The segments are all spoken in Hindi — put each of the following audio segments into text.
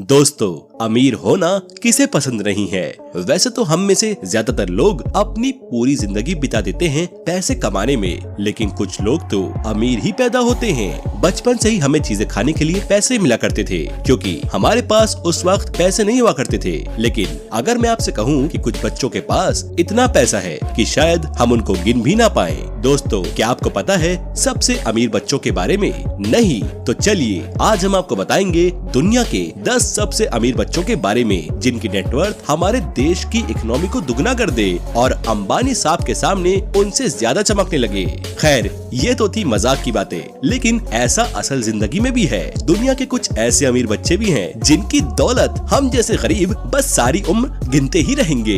दोस्तों, अमीर होना किसे पसंद नहीं है। वैसे तो हम में से ज्यादातर लोग अपनी पूरी जिंदगी बिता देते हैं पैसे कमाने में, लेकिन कुछ लोग तो अमीर ही पैदा होते हैं। बचपन से ही हमें चीजें खाने के लिए पैसे मिला करते थे, क्योंकि हमारे पास उस वक्त पैसे नहीं हुआ करते थे। लेकिन अगर मैं आपसे कहूँ कि कुछ बच्चों के पास इतना पैसा है कि शायद हम उनको गिन भी ना पाए। दोस्तों, क्या आपको पता है सबसे अमीर बच्चों के बारे में? नहीं तो चलिए आज हम आपको बताएंगे दुनिया के 10 सबसे अमीर बच्चों के बारे में, जिनकी नेटवर्थ हमारे देश की इकोनॉमी को दुगना कर दे और अंबानी साहब के सामने उनसे ज्यादा चमकने लगे। खैर, ये तो थी मजाक की बातें, लेकिन ऐसा असल जिंदगी में भी है। दुनिया के कुछ ऐसे अमीर बच्चे भी हैं जिनकी दौलत हम जैसे गरीब बस सारी उम्र गिनते ही रहेंगे।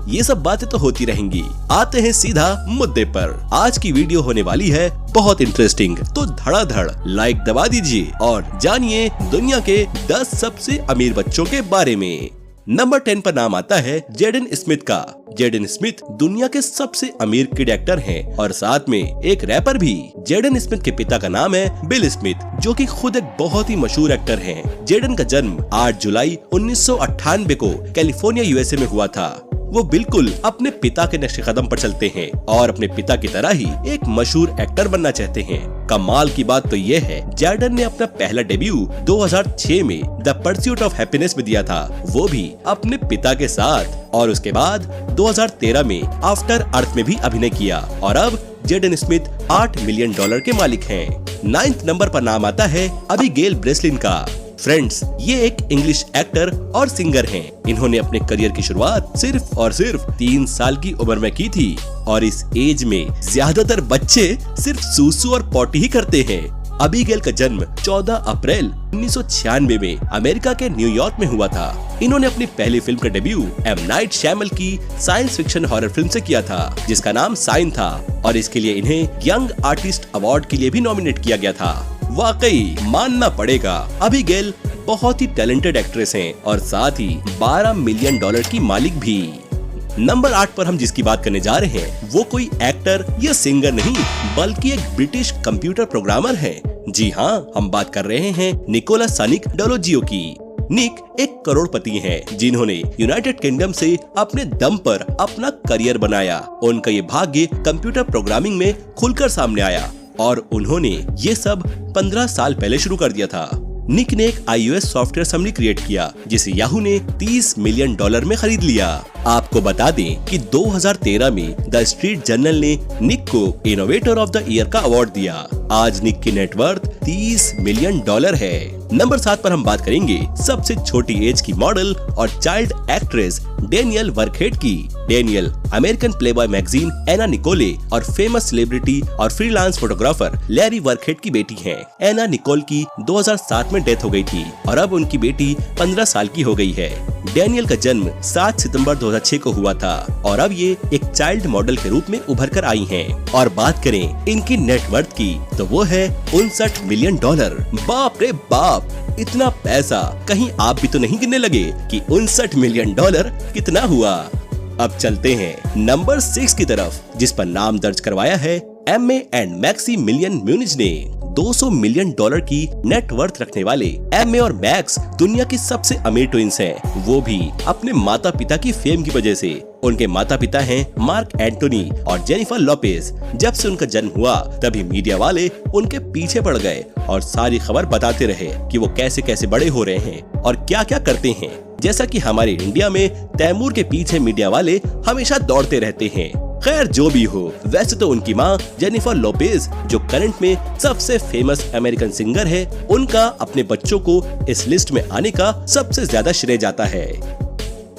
ये सब बातें तो होती रहेंगी। आते हैं सीधा मुद्दे पर। आज की वीडियो होने वाली है बहुत इंटरेस्टिंग, तो धड़ाधड़ लाइक दबा दीजिए और जानिए दुनिया के 10 सबसे अमीर बच्चों के बारे में। नंबर 10 पर नाम आता है जेडन स्मिथ का। जेडन स्मिथ दुनिया के सबसे अमीर किड एक्टर हैं और साथ में एक रैपर भी। जेडन स्मिथ के पिता का नाम है बिल स्मिथ, जो कि खुद एक बहुत ही मशहूर एक्टर हैं। जेडन का जन्म 8 जुलाई 1998 को कैलिफोर्निया यूएसए में हुआ था। वो बिल्कुल अपने पिता के नक्शे कदम पर चलते हैं और अपने पिता की तरह ही एक मशहूर एक्टर बनना चाहते हैं। कमाल की बात तो ये है, जेडन ने अपना पहला डेब्यू 2006 में द परस्यूट ऑफ हैप्पीनेस में दिया था, वो भी अपने पिता के साथ। और उसके बाद 2013 में आफ्टर अर्थ में भी अभिनय किया और अब जेडन स्मिथ $8 मिलियन के मालिक हैं। 9th नंबर पर नाम आता है अबीगेल ब्रेसलिन का। फ्रेंड्स, ये एक इंग्लिश एक्टर और सिंगर हैं। इन्होंने अपने करियर की शुरुआत सिर्फ और सिर्फ 3 साल की उम्र में की थी और इस एज में ज्यादातर बच्चे सिर्फ सूसू और पॉटी ही करते हैं। अबीगेल का जन्म 14 अप्रैल 1996 में अमेरिका के न्यूयॉर्क में हुआ था। इन्होंने अपनी पहली फिल्म का डेब्यू एम नाइट शैमल की साइंस फिक्शन हॉरर फिल्म से किया था, जिसका नाम साइन था और इसके लिए इन्हें यंग आर्टिस्ट अवार्ड के लिए भी नॉमिनेट किया गया था। वाकई मानना पड़ेगा, अबीगेल बहुत ही टैलेंटेड एक्ट्रेस हैं और साथ ही $12 मिलियन की मालिक भी। नंबर 8 पर हम जिसकी बात करने जा रहे हैं वो कोई एक्टर या सिंगर नहीं, बल्कि एक ब्रिटिश कंप्यूटर प्रोग्रामर है। जी हाँ, हम बात कर रहे हैं निकोला सानिक डेलोजियो की। निक एक करोड़पति हैं, जिन्होंने यूनाइटेड किंगडम से अपने दम पर अपना करियर बनाया। उनका ये भाग्य कंप्यूटर प्रोग्रामिंग में खुलकर सामने आया और उन्होंने ये सब 15 साल पहले शुरू कर दिया था। निक ने एक iOS सॉफ्टवेयर असेंबली क्रिएट किया, जिसे याहू ने $30 मिलियन में खरीद लिया। आपको बता दें कि 2013 में द स्ट्रीट जर्नल ने निक को इनोवेटर ऑफ द ईयर का अवार्ड दिया। आज निक की नेटवर्थ $30 मिलियन है। नंबर 7 पर हम बात करेंगे सबसे छोटी एज की मॉडल और चाइल्ड एक्ट्रेस डेनियल वर्कहेड की। डेनियल अमेरिकन प्लेबॉय मैगजीन एना निकोले और फेमस सेलिब्रिटी और फ्रीलांस फोटोग्राफर लैरी वर्कहेड की बेटी हैं। एना निकोल की 2007 में डेथ हो गई थी और अब उनकी बेटी 15 साल की हो गई है। डेनियल का जन्म 7 सितंबर 2006 को हुआ था और अब ये एक चाइल्ड मॉडल के रूप में उभर कर आई हैं। और बात करें इनकी नेटवर्थ की तो वो है $59 मिलियन। बाप रे बाप, इतना पैसा कहीं आप भी तो नहीं गिनने लगे कि $59 मिलियन कितना हुआ। अब चलते हैं नंबर 6 की तरफ, जिस पर नाम दर्ज करवाया है एम एंड मैक्सिमिलियन म्यूनिच ने। $200 मिलियन की नेटवर्थ रखने वाले एम और मैक्स दुनिया के सबसे अमीर ट्विंस हैं, वो भी अपने माता पिता की फेम की वजह से। उनके माता पिता हैं मार्क एंटोनी और जेनिफर लोपेज। जब से उनका जन्म हुआ तभी मीडिया वाले उनके पीछे पड़ गए और सारी खबर बताते रहे कि वो कैसे कैसे बड़े हो रहे हैं और क्या क्या करते हैं। जैसा कि हमारे इंडिया में तैमूर के पीछे मीडिया वाले हमेशा दौड़ते रहते हैं। खैर, जो भी हो, वैसे तो उनकी माँ जेनिफर लोपेज, जो करंट में सबसे फेमस अमेरिकन सिंगर है, उनका अपने बच्चों को इस लिस्ट में आने का सबसे ज्यादा श्रेय जाता है।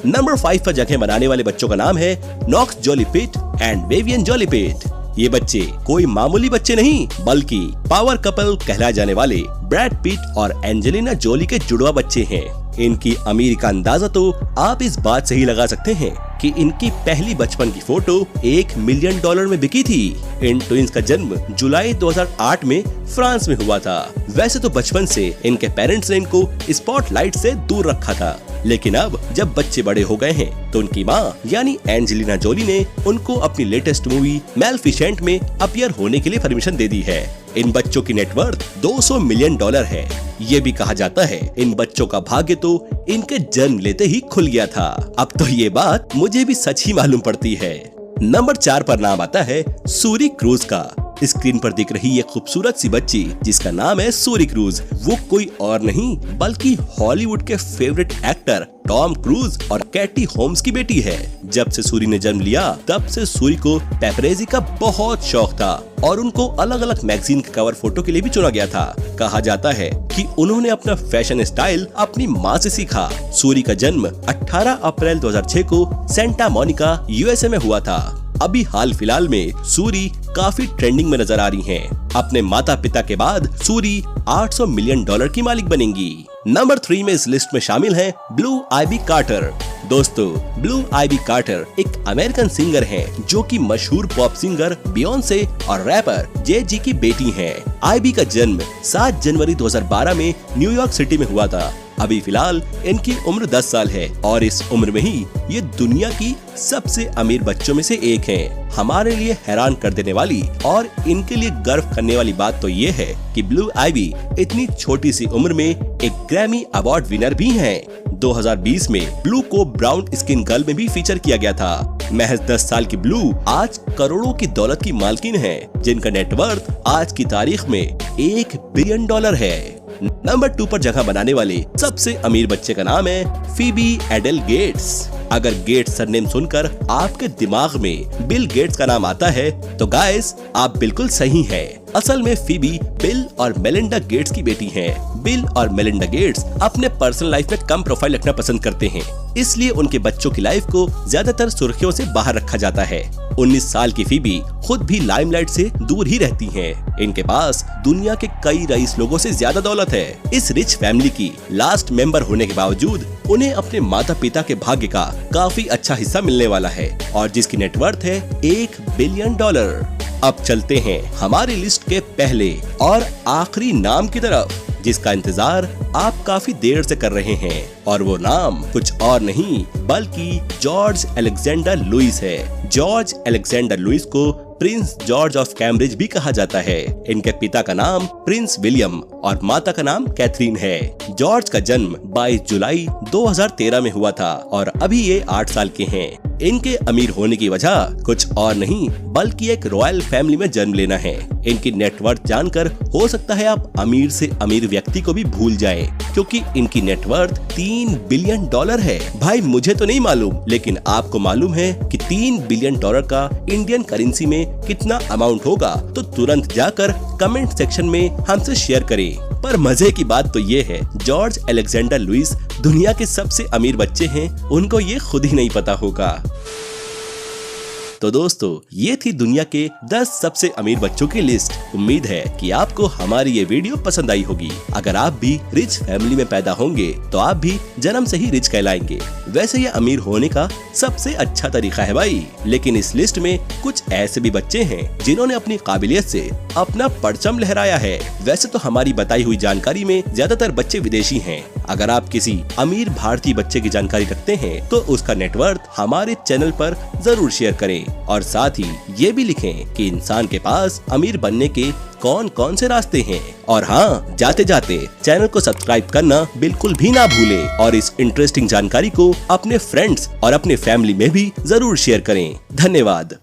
नंबर 5 पर जगह बनाने वाले बच्चों का नाम है Knox Jolie Pitt and Vivienne Jolie Pitt. ये बच्चे कोई मामूली बच्चे नहीं, बल्कि पावर कपल कहलाए जाने वाले ब्रैड पिट और एंजेलिना जोली के जुड़वा बच्चे हैं। इनकी अमीरी का अंदाजा तो आप इस बात से ही लगा सकते हैं कि इनकी पहली बचपन की फोटो $1 मिलियन में बिकी थी। इन ट्विंस का जन्म जुलाई 2008 में फ्रांस में हुआ था। वैसे तो बचपन से इनके पेरेंट्स ने इनको स्पॉटलाइट से दूर रखा था, लेकिन अब जब बच्चे बड़े हो गए हैं तो उनकी माँ यानी एंजेलिना जोली ने उनको अपनी लेटेस्ट मूवी मैलेफिसेंट में अपीयर होने के लिए परमिशन दे दी है। इन बच्चों की नेटवर्थ $200 मिलियन है। ये भी कहा जाता है इन बच्चों का भाग्य तो इनके जन्म लेते ही खुल गया था। अब तो ये बात मुझे भी सच ही मालूम पड़ती है। नंबर 4 पर नाम आता है सूरी क्रूज का। स्क्रीन पर दिख रही ये खूबसूरत सी बच्ची जिसका नाम है सूरी क्रूज, वो कोई और नहीं बल्कि हॉलीवुड के फेवरेट एक्टर टॉम क्रूज और कैटी होम्स की बेटी है। जब से सूरी ने जन्म लिया तब से सूरी को पेपरेजी का बहुत शौक था और उनको अलग अलग मैगजीन के कवर फोटो के लिए भी चुना गया था। कहा जाता है कि उन्होंने अपना फैशन स्टाइल अपनी माँ से सीखा। सूरी का जन्म 18 अप्रैल 2006 को सेंटा मोनिका USA में हुआ था। अभी हाल फिलहाल में सूरी काफी ट्रेंडिंग में नजर आ रही हैं। अपने माता पिता के बाद सूरी $800 मिलियन की मालिक बनेंगी। नंबर 3 में इस लिस्ट में शामिल है ब्लू आइवी कार्टर। दोस्तों, ब्लू आइवी कार्टर एक अमेरिकन सिंगर हैं जो कि मशहूर पॉप सिंगर बियोंसे और रैपर Jay-Z की बेटी हैं। आइवी का जन्म 7 जनवरी 2012 में न्यूयॉर्क सिटी में हुआ था। अभी फिलहाल इनकी उम्र 10 साल है और इस उम्र में ही ये दुनिया की सबसे अमीर बच्चों में से एक हैं। हमारे लिए हैरान कर देने वाली और इनके लिए गर्व करने वाली बात तो ये है कि ब्लू आइवी इतनी छोटी सी उम्र में एक ग्रैमी अवार्ड विनर भी हैं। 2020 में ब्लू को ब्राउन स्किन गर्ल में भी फीचर किया गया था। महज 10 साल की ब्लू आज करोड़ों की दौलत की मालकिन है, जिनका नेटवर्थ आज की तारीख में $1 बिलियन है। नंबर 2 पर जगह बनाने वाले सबसे अमीर बच्चे का नाम है फीबी एडेल गेट्स। अगर गेट्स सरनेम सुनकर आपके दिमाग में बिल गेट्स का नाम आता है तो गाइस आप बिल्कुल सही हैं। असल में फीबी बिल और मेलिंडा गेट्स की बेटी हैं। बिल और मेलिंडा गेट्स अपने पर्सनल लाइफ में कम प्रोफाइल रखना पसंद करते हैं, इसलिए उनके बच्चों की लाइफ को ज्यादातर सुर्खियों से बाहर रखा जाता है। 19 साल की फीबी खुद भी लाइमलाइट से दूर ही रहती हैं। इनके पास दुनिया के कई रईस लोगों से ज्यादा दौलत है। इस रिच फैमिली की लास्ट मेंबर होने के बावजूद उन्हें अपने माता पिता के भाग्य का काफी अच्छा हिस्सा मिलने वाला है और जिसकी नेटवर्थ है $1 बिलियन। अब चलते हैं हमारी लिस्ट के पहले और आखिरी नाम की तरफ, जिसका इंतजार आप काफी देर से कर रहे हैं और वो नाम कुछ और नहीं बल्कि जॉर्ज अलेक्जेंडर लुइस है। जॉर्ज अलेक्जेंडर लुइस को प्रिंस जॉर्ज ऑफ कैम्ब्रिज भी कहा जाता है। इनके पिता का नाम प्रिंस विलियम और माता का नाम कैथरीन है। जॉर्ज का जन्म 22 जुलाई 2013 में हुआ था और अभी ये 8 साल के हैं। इनके अमीर होने की वजह कुछ और नहीं बल्कि एक रॉयल फैमिली में जन्म लेना है। इनकी नेटवर्थ जानकर हो सकता है आप अमीर से अमीर व्यक्ति को भी भूल जाएं, क्योंकि इनकी नेटवर्थ $3 बिलियन है। भाई मुझे तो नहीं मालूम, लेकिन आपको मालूम है कि $3 बिलियन का इंडियन करेंसी में कितना अमाउंट होगा? तो तुरंत जाकर कमेंट सेक्शन में हमसे शेयर करें। पर मजे की बात तो ये है, जॉर्ज अलेक्जेंडर लुइस दुनिया के सबसे अमीर बच्चे हैं, उनको ये खुद ही नहीं पता होगा। तो दोस्तों, ये थी दुनिया के 10 सबसे अमीर बच्चों की लिस्ट। उम्मीद है कि आपको हमारी ये वीडियो पसंद आई होगी। अगर आप भी रिच फैमिली में पैदा होंगे तो आप भी जन्म से ही रिच कहलाएंगे। वैसे ये अमीर होने का सबसे अच्छा तरीका है भाई, लेकिन इस लिस्ट में कुछ ऐसे भी बच्चे हैं जिन्होंने अपनी काबिलियत से अपना परचम लहराया है। वैसे तो हमारी बताई हुई जानकारी में ज्यादातर बच्चे विदेशी हैं। अगर आप किसी अमीर भारतीय बच्चे की जानकारी रखते हैं तो उसका नेटवर्थ हमारे चैनल पर जरूर शेयर करें और साथ ही ये भी लिखें कि इंसान के पास अमीर बनने के कौन कौन से रास्ते हैं। और हाँ, जाते जाते चैनल को सब्सक्राइब करना बिल्कुल भी ना भूलें और इस इंटरेस्टिंग जानकारी को अपने फ्रेंड्स और अपने फैमिली में भी जरूर शेयर करें। धन्यवाद।